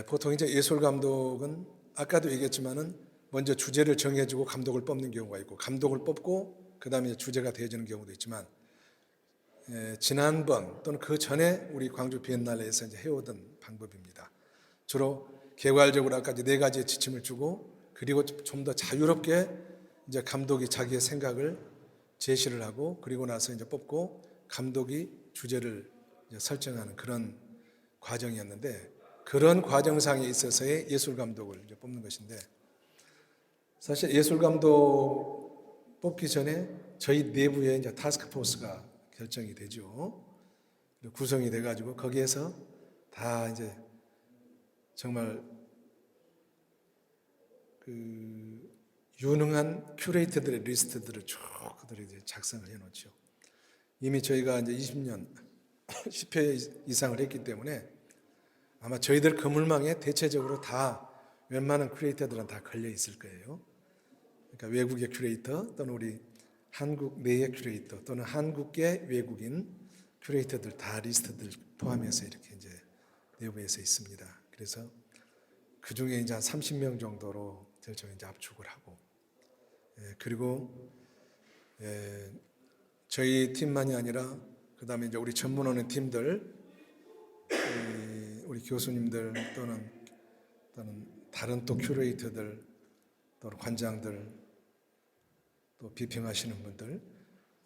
[SPEAKER 2] 보통 이제 예술 감독은 아까도 얘기했지만은 먼저 주제를 정해주고 감독을 뽑는 경우가 있고, 감독을 뽑고 그 다음에 주제가 되어지는 경우도 있지만, 지난번 또는 그 전에 우리 광주 비엔날레에서 이제 해오던 방법입니다. 주로 개괄적으로 아까 이제 4가지의 지침을 주고, 그리고 좀 더 자유롭게 이제 감독이 자기의 생각을 제시를 하고, 그리고 나서 이제 뽑고 감독이 주제를 이제 설정하는 그런 과정이었는데, 그런 과정상에 있어서의 예술 감독을 이제 뽑는 것인데, 사실 예술 감독 뽑기 전에 저희 내부에 이제 타스크 포스가 결정이 되죠. 구성이 돼가지고 거기에서 다 이제 정말 그 유능한 큐레이터들의 리스트들을 쭉 그들이 이제 작성을 해놓죠. 이미 저희가 이제 20년, 10회 이상을 했기 때문에 아마 저희들 그물망에 대체적으로 다 웬만한 큐레이터들은 다 걸려 있을 거예요. 그러니까 외국의 큐레이터 또는 우리 한국 내의 큐레이터 또는 한국계 외국인 큐레이터들 다 리스트들 포함해서 이렇게 이제 내부에서 있습니다. 그래서 그 중에 이제 한 30명 정도로 제가 이제 압축을 하고, 그리고 저희 팀만이 아니라 그 다음에 이제 우리 전문하는 팀들, 우리 교수님들 또는 다른 또 큐레이터들 또는 관장들 또 비평하시는 분들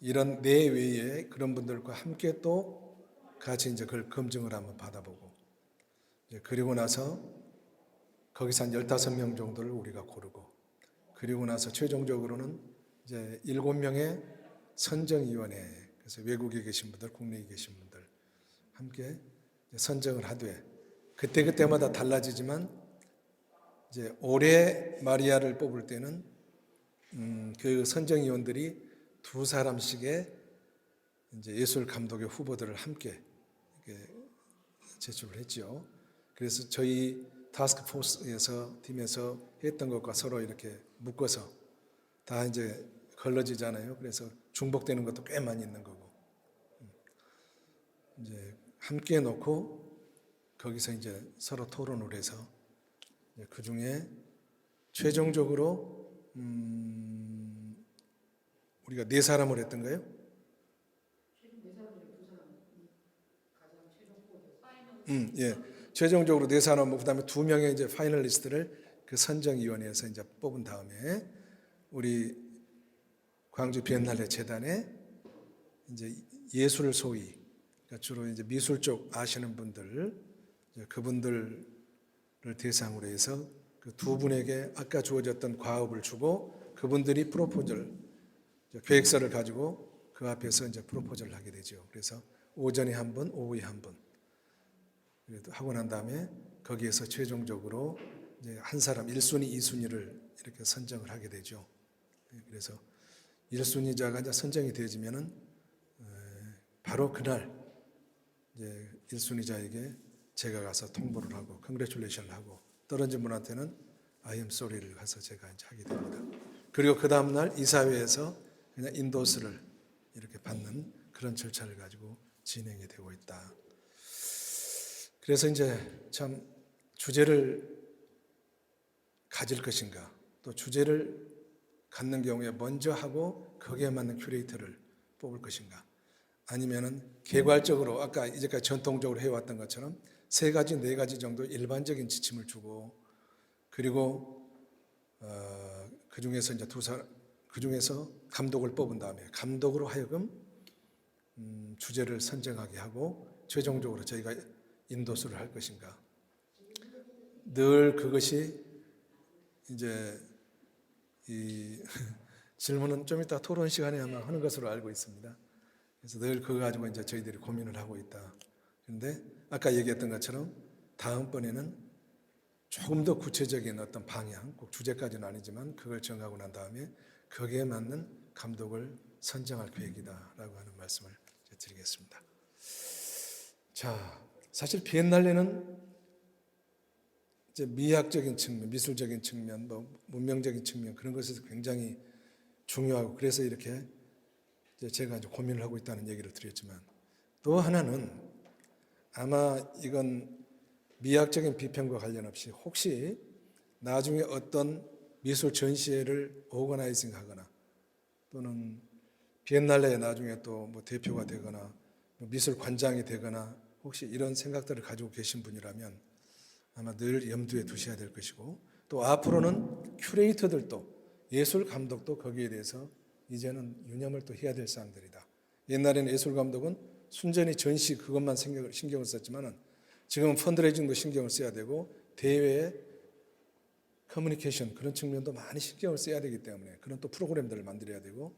[SPEAKER 2] 이런 내외에 그런 분들과 함께 또 같이 이제 그걸 검증을 한번 받아보고 그리고 나서 거기서 한 15명 정도를 우리가 고르고 그리고 나서 최종적으로는 이제 7명의 선정위원회 그래서 외국에 계신 분들 국내에 계신 분들 함께 선정을 하되 그때마다 달라지지만 이제 올해 마리아를 뽑을 때는 그 선정위원들이 2사람씩의 이제 예술 감독의 후보들을 함께 이렇게 제출을 했죠. 그래서 저희 타스크포스에서 팀에서 했던 것과 서로 이렇게 묶어서 다 이제 걸러지잖아요. 그래서 중복되는 것도 꽤 많이 있는 거고 이제 함께 놓고 거기서 이제 서로 토론을 해서 그 중에 최종적으로 우리가 4사람을 했던가요? 예. 최종적으로 4사람, 그다음에 2명의 이제 파이널리스트를 그 선정위원회에서 이제 뽑은 다음에 우리 광주 비엔날레 재단에 이제 예술 소위 그러니까 주로 이제 미술 쪽 아시는 분들 그분들을 대상으로 해서 그 2분에게 아까 주어졌던 과업을 주고 그분들이 프로포절 계획서를 가지고 그 앞에서 이제 프로포절을 하게 되죠. 그래서 오전에 한 분, 오후에 한 분. 그래도 하고 난 다음에 거기에서 최종적으로 이제 한 사람 1순위, 2순위를 이렇게 선정을 하게 되죠. 그래서 1순위자가 이제 선정이 되어지면은 바로 그날 이제 1순위자에게 제가 가서 통보를 하고 컨그레츄레이션을 하고 떨어진 분한테는 I am sorry를 가서 제가 이제 하게 됩니다. 그리고 그 다음 날 이사회에서 그냥 인도스를 이렇게 받는 그런 절차를 가지고 진행이 되고 있다. 그래서 이제 참 주제를 가질 것인가 또 주제를 갖는 경우에 먼저 하고 거기에 맞는 큐레이터를 뽑을 것인가 아니면은 개괄적으로 아까 이제까지 전통적으로 해왔던 것처럼 3가지, 4가지 정도 일반적인 지침을 주고 그리고 그 중에서 이제 그 중에서 감독을 뽑은 다음에 감독으로 하여금 주제를 선정하게 하고 최종적으로 저희가 인도수를 할 것인가 늘 그것이 이제 이 질문은 좀 이따 토론 시간에 아마 하는 것으로 알고 있습니다. 그래서 늘 그거 가지고 이제 저희들이 고민을 하고 있다. 그런데 아까 얘기했던 것처럼 다음번에는 조금 더 구체적인 어떤 방향, 꼭 주제까지는 아니지만 그걸 정하고 난 다음에 거기에 맞는 감독을 선정할 계획이다라고 하는 말씀을 드리겠습니다. 자, 사실 비엔날레는 이제 미학적인 측면, 미술적인 측면, 뭐 문명적인 측면 그런 것에서 굉장히 중요하고 그래서 이렇게 이제 제가 이제 고민을 하고 있다는 얘기를 드렸지만 또 하나는 아마 이건 미학적인 비평과 관련 없이 혹시 나중에 어떤 미술 전시회를 오거나이징 하거나 또는 비엔날레에 나중에 또 뭐 대표가 되거나 미술 관장이 되거나 혹시 이런 생각들을 가지고 계신 분이라면 아마 늘 염두에 두셔야 될 것이고 또 앞으로는 큐레이터들도 예술 감독도 거기에 대해서 이제는 유념을 또 해야 될 사항들이다. 옛날에는 예술 감독은 순전히 전시 그것만 신경을 썼지만은 지금은 펀드레이징도 신경을 써야 되고 대외 커뮤니케이션 그런 측면도 많이 신경을 써야 되기 때문에 그런 또 프로그램들을 만들어야 되고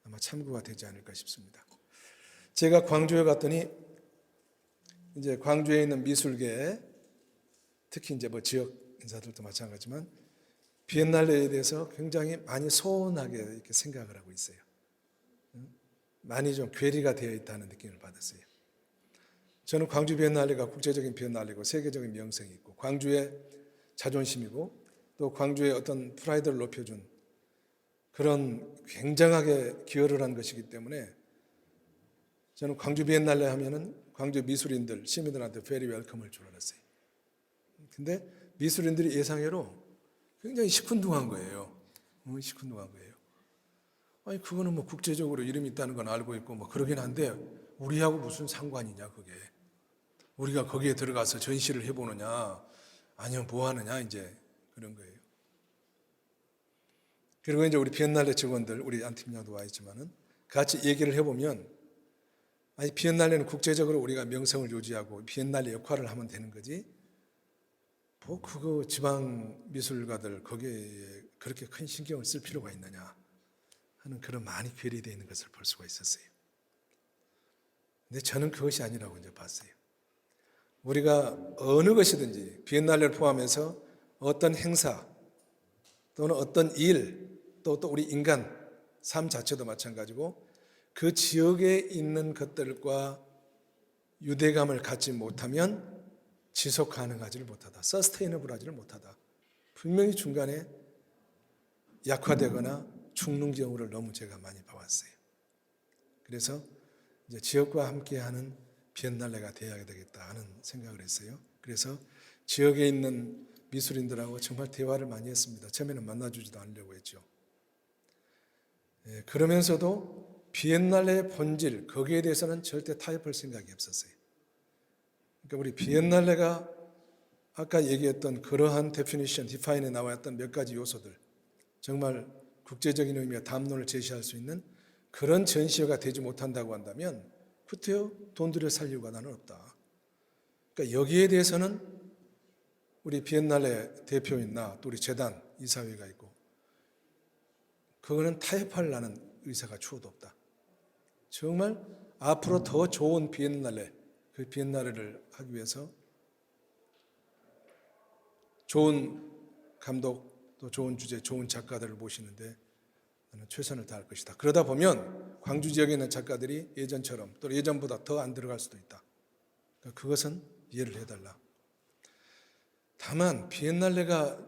[SPEAKER 2] 아마 참고가 되지 않을까 싶습니다. 제가 광주에 갔더니 이제 광주에 있는 미술계 특히 이제 뭐 지역 인사들도 마찬가지지만 비엔날레에 대해서 굉장히 많이 소원하게 이렇게 생각을 하고 있어요. 많이 좀 괴리가 되어 있다는 느낌을 받았어요. 저는 광주 비엔날레가 국제적인 비엔날레고 세계적인 명성이 있고 광주의 자존심이고 또 광주의 어떤 프라이드를 높여준 그런 굉장하게 기여를 한 것이기 때문에 저는 광주 비엔날레 하면은 광주 미술인들, 시민들한테 very welcome을 줄 알았어요. 근데 미술인들이 예상외로 굉장히 시큰둥한 거예요. 시큰둥한 거예요. 아니 그거는 뭐 국제적으로 이름이 있다는 건 알고 있고 뭐 그러긴 한데 우리하고 무슨 상관이냐 그게. 우리가 거기에 들어가서 전시를 해보느냐 아니면 뭐 하느냐 이제 그런 거예요. 그리고 이제 우리 비엔날레 직원들 우리 안 팀장도 와 있지만은 같이 얘기를 해보면 아니 비엔날레는 국제적으로 우리가 명성을 유지하고 비엔날레 역할을 하면 되는 거지 뭐 그거 지방 미술가들 거기에 그렇게 큰 신경을 쓸 필요가 있느냐 하는 그런 많이 괴리되어 있는 것을 볼 수가 있었어요. 근데 저는 그것이 아니라고 이제 봤어요. 우리가 어느 것이든지 비엔날레를 포함해서 어떤 행사 또는 어떤 일 또 우리 인간 삶 자체도 마찬가지고 그 지역에 있는 것들과 유대감을 갖지 못하면 지속 가능하지를 못하다. 서스테이너블하지를 못하다. 분명히 중간에 약화되거나 죽는 경우를 너무 제가 많이 봐왔어요. 그래서 이제 지역과 함께하는 비엔날레가 되어야 되겠다 하는 생각을 했어요. 그래서 지역에 있는 미술인들하고 정말 대화를 많이 했습니다. 처음에는 만나주지도 않으려고 했죠. 그러면서도 비엔날레의 본질 거기에 대해서는 절대 타협할 생각이 없었어요. 그러니까 우리 비엔날레가 아까 얘기했던 그러한 데피니션, 디파인에 나왔던 몇 가지 요소들 정말 국제적인 의미의 담론을 제시할 수 있는 그런 전시회가 되지 못한다고 한다면 그때요 돈 들여 살 이유가 나는 없다. 그러니까 여기에 대해서는 우리 비엔날레 대표인 나 또 우리 재단 이사회가 있고 그거는 타협할 나는 의사가 추호도 없다. 정말 앞으로 더 좋은 비엔날레 그 비엔날레를 하기 위해서 좋은 감독 또 좋은 주제 좋은 작가들을 모시는데 나는 최선을 다할 것이다. 그러다 보면 광주 지역에 있는 작가들이 예전처럼 또 예전보다 더 안 들어갈 수도 있다. 그러니까 그것은 이해를 해달라. 다만 비엔날레가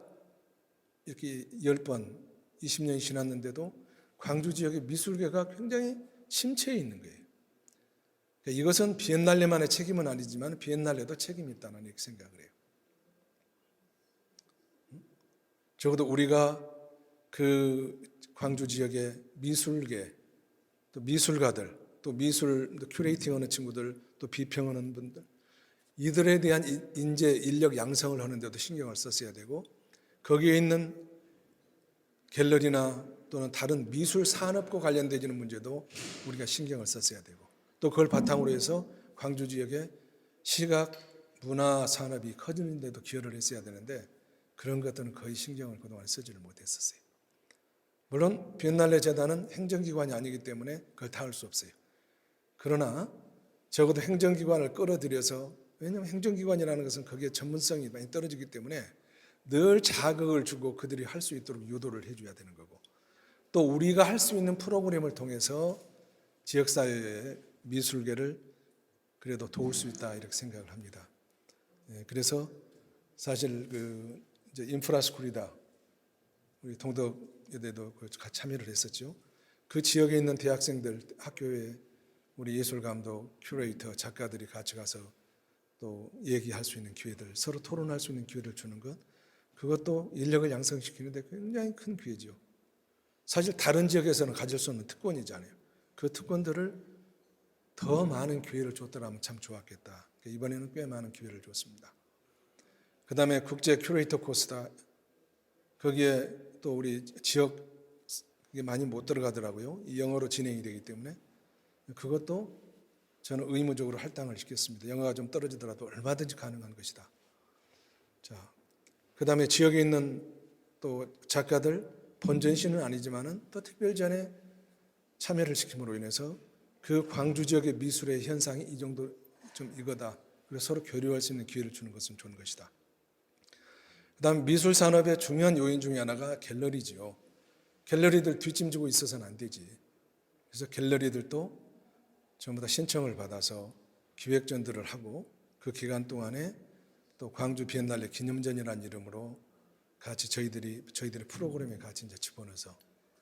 [SPEAKER 2] 이렇게 10번 20년이 지났는데도 광주 지역의 미술계가 굉장히 침체해 있는 거예요. 그러니까 이것은 비엔날레만의 책임은 아니지만 비엔날레도 책임이 있다는 이렇게 생각을 해요. 적어도 우리가 그 광주 지역의 미술계, 또 미술가들, 또 미술 큐레이팅하는 친구들, 또 비평하는 분들 이들에 대한 인재, 인력 양성을 하는데도 신경을 썼어야 되고 거기에 있는 갤러리나 또는 다른 미술 산업과 관련되는 문제도 우리가 신경을 썼어야 되고 또 그걸 바탕으로 해서 광주 지역의 시각, 문화 산업이 커지는 데도 기여를 했어야 되는데 그런 것들은 거의 신경을 그동안 쓰지를 못했었어요. 물론 비엔날레 재단은 행정기관이 아니기 때문에 그걸 다 할 수 없어요. 그러나 적어도 행정기관을 끌어들여서 왜냐하면 행정기관이라는 것은 거기에 전문성이 많이 떨어지기 때문에 늘 자극을 주고 그들이 할 수 있도록 유도를 해줘야 되는 거고 또 우리가 할 수 있는 프로그램을 통해서 지역사회의 미술계를 그래도 도울 수 있다 이렇게 생각을 합니다. 그래서 사실 그 이제 인프라스쿨이다 우리 동덕여대도 같이 참여를 했었죠. 그 지역에 있는 대학생들 학교에 우리 예술감독, 큐레이터, 작가들이 같이 가서 또 얘기할 수 있는 기회들 서로 토론할 수 있는 기회를 주는 것 그것도 인력을 양성시키는데 굉장히 큰 기회죠. 사실 다른 지역에서는 가질 수 없는 특권이잖아요. 그 특권들을 더 많은 기회를 줬더라면 참 좋았겠다. 이번에는 꽤 많은 기회를 줬습니다. 그 다음에 국제 큐레이터 코스다. 거기에 또 우리 지역 많이 못 들어가더라고요. 영어로 진행이 되기 때문에 그것도 저는 의무적으로 할당을 시켰습니다. 영어가 좀 떨어지더라도 얼마든지 가능한 것이다. 자, 그 다음에 지역에 있는 또 작가들 본전시는 아니지만은 또 특별전에 참여를 시킴으로 인해서 그 광주 지역의 미술의 현상이 이 정도 좀 이거다. 그래서 서로 교류할 수 있는 기회를 주는 것은 좋은 것이다. 그 다음 미술 산업의 중요한 요인 중에 하나가 갤러리지요. 갤러리들 뒷짐지고 있어서는 안 되지. 그래서 갤러리들도 전부 다 신청을 받아서 기획전들을 하고 그 기간 동안에 또 광주 비엔날레 기념전이라는 이름으로 같이 저희들의 프로그램에 같이 이제 집어넣어서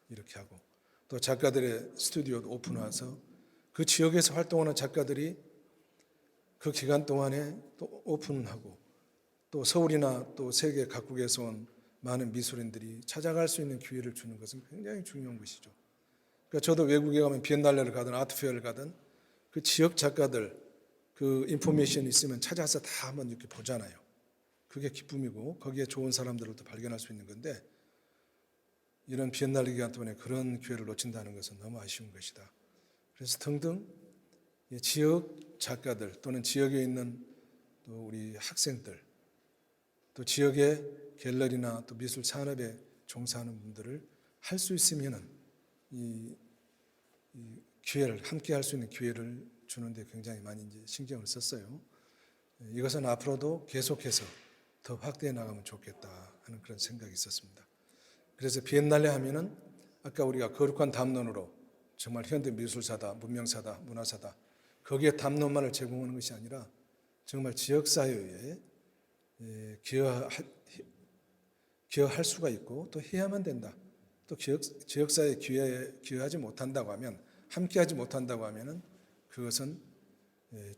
[SPEAKER 2] 이렇게 하고 또 작가들의 스튜디오도 오픈해서 그 지역에서 활동하는 작가들이 그 기간 동안에 또 오픈하고 또 서울이나 또 세계 각국에서 온 많은 미술인들이 찾아갈 수 있는 기회를 주는 것은 굉장히 중요한 것이죠. 그러니까 저도 외국에 가면 비엔날레를 가든 아트페어를 가든 그 지역 작가들 그 인포메이션이 있으면 찾아서 다 한번 이렇게 보잖아요. 그게 기쁨이고 거기에 좋은 사람들을 또 발견할 수 있는 건데 이런 비엔날레 기간 동안에 그런 기회를 놓친다는 것은 너무 아쉬운 것이다. 그래서 등등 지역 작가들 또는 지역에 있는 또 우리 학생들 또 지역의 갤러리나 또 미술 산업에 종사하는 분들을 할 수 있으면은 이 기회를 함께 할 수 있는 기회를 주는데 굉장히 많이 이제 신경을 썼어요. 이것은 앞으로도 계속해서 더 확대해 나가면 좋겠다 하는 그런 생각이 있었습니다. 그래서 비엔날레 하면은 아까 우리가 거룩한 담론으로 정말 현대 미술사다, 문명사다, 문화사다 거기에 담론만을 제공하는 것이 아니라 정말 지역 사회에 기여할 수가 있고 또 해야만 된다. 또 지역 사회에 기여하지 못한다고 하면 함께하지 못한다고 하면은 그것은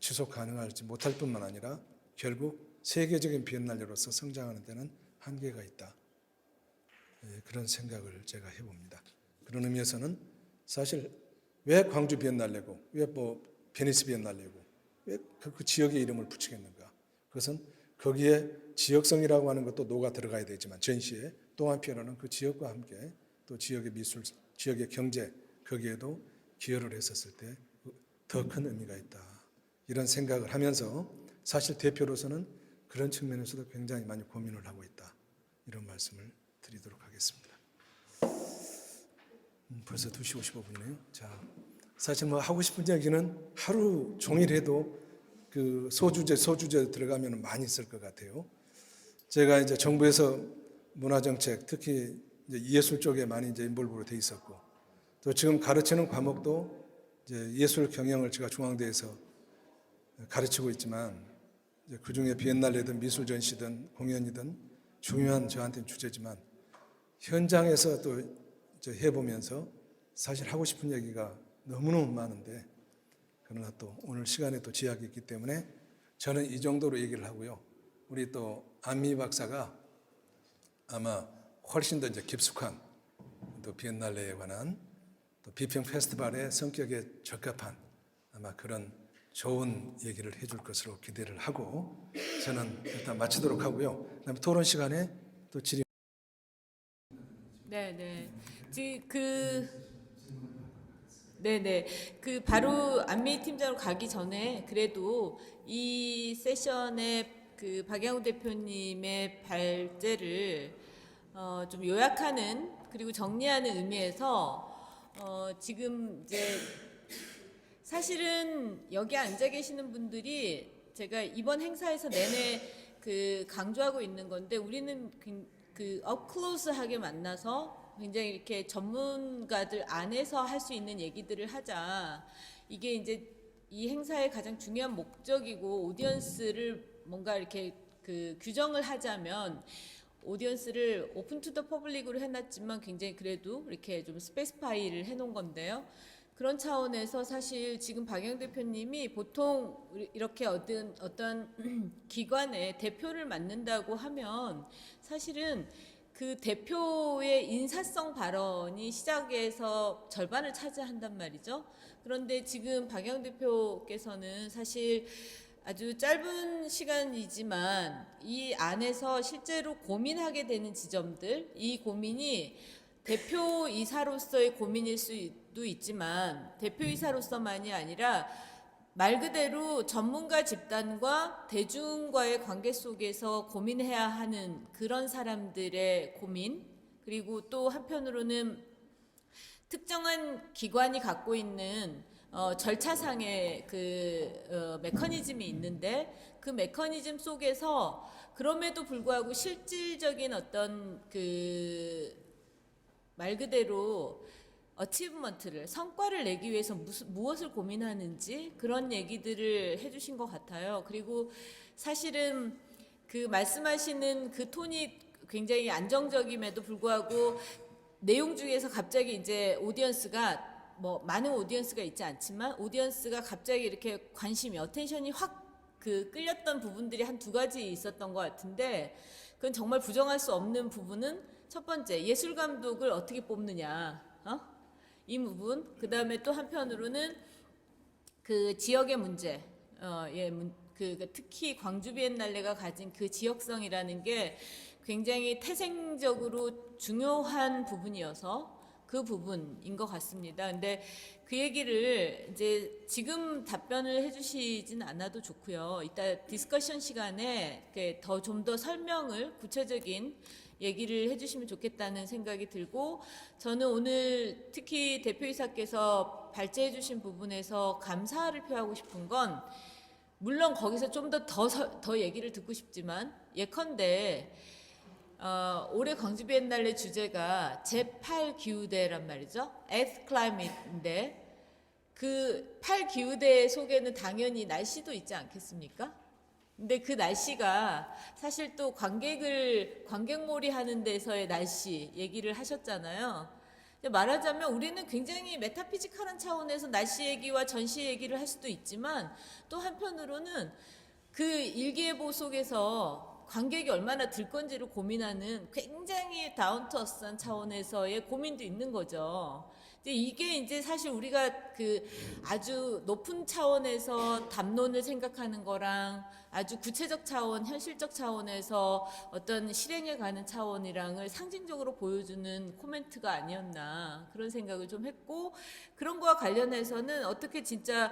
[SPEAKER 2] 지속 가능하지 못할 뿐만 아니라 결국 세계적인 비엔날레로서 성장하는 데는 한계가 있다. 그런 생각을 제가 해봅니다. 그런 의미에서는 사실 왜 광주 비엔날레고 왜 뭐 베니스 비엔날레고 왜 그 지역의 이름을 붙이겠는가? 그것은 거기에 지역성이라고 하는 것도 녹아 들어가야 되지만 전시에 또 한편으로는 그 지역과 함께 또 지역의 미술, 지역의 경제 거기에도 기여를 했었을 때 더 큰 의미가 있다. 이런 생각을 하면서 사실 대표로서는 그런 측면에서도 굉장히 많이 고민을 하고 있다. 이런 말씀을 드리도록 하겠습니다. 벌써 2시 55분이네요. 자, 사실 뭐 하고 싶은 이야기는 하루 종일 해도 그 소주제 들어가면 많이 있을 것 같아요. 제가 이제 정부에서 문화정책, 특히 이제 예술 쪽에 많이 이제 인볼브로 돼 있었고, 또 지금 가르치는 과목도 이제 예술 경영을 제가 중앙대에서 가르치고 있지만, 그 중에 비엔날레든 미술 전시든 공연이든 중요한 저한테는 주제지만, 현장에서 또 이제 해보면서 사실 하고 싶은 얘기가 너무너무 많은데, 그러나 또 오늘 시간에 또 제약이 있기 때문에 저는 이 정도로 얘기를 하고요. 우리 또 안미 박사가 아마 훨씬 더 이제 깊숙한 또 비엔날레에 관한 또 비평 페스티벌의 성격에 적합한 아마 그런 좋은 얘기를 해줄 것으로 기대를 하고 저는 일단 마치도록 하고요. 그다음에 토론 시간에 또 질의.
[SPEAKER 1] 네. 네네. 그 바로 안미 팀장으로 가기 전에 그래도 이 세션에 그 박양우 대표님의 발제를 좀 요약하는 그리고 정리하는 의미에서 지금 이제 사실은 여기 앉아 계시는 분들이 제가 이번 행사에서 내내 그 강조하고 있는 건데 우리는 그 업클로스하게 만나서 굉장히 이렇게 전문가들 안에서 할 수 있는 얘기들을 하자. 이게 이제 이 행사의 가장 중요한 목적이고 오디언스를 뭔가 이렇게 그 규정을 하자면 오디언스를 오픈 투 더 퍼블릭으로 해놨지만 굉장히 그래도 이렇게 좀 스페시파이를 해놓은 건데요. 그런 차원에서 사실 지금 박영 대표님이 보통 이렇게 어떤 기관의 대표를 맡는다고 하면 사실은 그 대표의 인사성 발언이 시작에서 절반을 차지한단 말이죠. 그런데 지금 박영 대표께서는 사실 아주 짧은 시간이지만 이 안에서 실제로 고민하게 되는 지점들, 이 고민이 대표이사로서의 고민일 수도 있지만 대표이사로서만이 아니라 말 그대로 전문가 집단과 대중과의 관계 속에서 고민해야 하는 그런 사람들의 고민, 그리고 또 한편으로는 특정한 기관이 갖고 있는 절차상의 그 메커니즘이 있는데 그 메커니즘 속에서 그럼에도 불구하고 실질적인 어떤 그 말 그대로 어치브먼트를 성과를 내기 위해서 무엇을 고민하는지 그런 얘기들을 해주신 것 같아요. 그리고 사실은 그 말씀하시는 그 톤이 굉장히 안정적임에도 불구하고 내용 중에서 갑자기 이제 오디언스가 뭐 많은 오디언스가 있지 않지만 오디언스가 갑자기 이렇게 관심이 어텐션이 확 그 끌렸던 부분들이 한 두 가지 있었던 것 같은데, 그건 정말 부정할 수 없는 부분은 첫 번째, 예술 감독을 어떻게 뽑느냐, 이 부분. 그 다음에 또 한편으로는 그 지역의 문제, 특히 광주 비엔날레가 가진 그 지역성이라는 게 굉장히 태생적으로 중요한 부분이어서 그 부분인 것 같습니다. 근데 그 얘기를 이제 지금 답변을 해주시진 않아도 좋고요. 이따 디스커션 시간에 좀 더 설명을 구체적인 얘기를 해주시면 좋겠다는 생각이 들고, 저는 오늘 특히 대표이사께서 발제해 주신 부분에서 감사를 표하고 싶은 건, 물론 거기서 좀 더 얘기를 듣고 싶지만, 예컨대 올해 광주 비엔날레 주제가 제8기후대란 말이죠. Earth Climate인데, 그 8기후대 속에는 당연히 날씨도 있지 않겠습니까? 근데 그 날씨가 사실 또 관객몰이 하는 데서의 날씨 얘기를 하셨잖아요. 말하자면 우리는 굉장히 메타피지컬한 차원에서 날씨 얘기와 전시 얘기를 할 수도 있지만, 또 한편으로는 그 일기예보 속에서 관객이 얼마나 들 건지를 고민하는 굉장히 다운투어스한 차원에서의 고민도 있는 거죠. 이게 이제 사실 우리가 그 아주 높은 차원에서 담론을 생각하는 거랑 아주 구체적 차원, 현실적 차원에서 어떤 실행에 가는 차원이랑을 상징적으로 보여주는 코멘트가 아니었나, 그런 생각을 좀 했고, 그런 거와 관련해서는 어떻게 진짜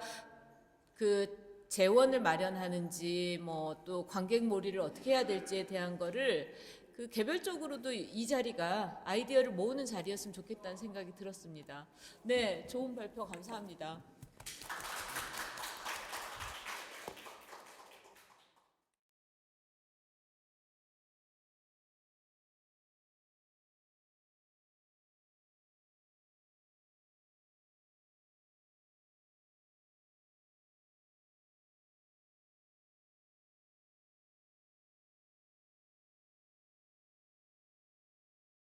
[SPEAKER 1] 그 재원을 마련하는지, 뭐 또 관객몰이를 어떻게 해야 될지에 대한 거를 그 개별적으로도 이 자리가 아이디어를 모으는 자리였으면 좋겠다는 생각이 들었습니다. 네, 좋은 발표 감사합니다.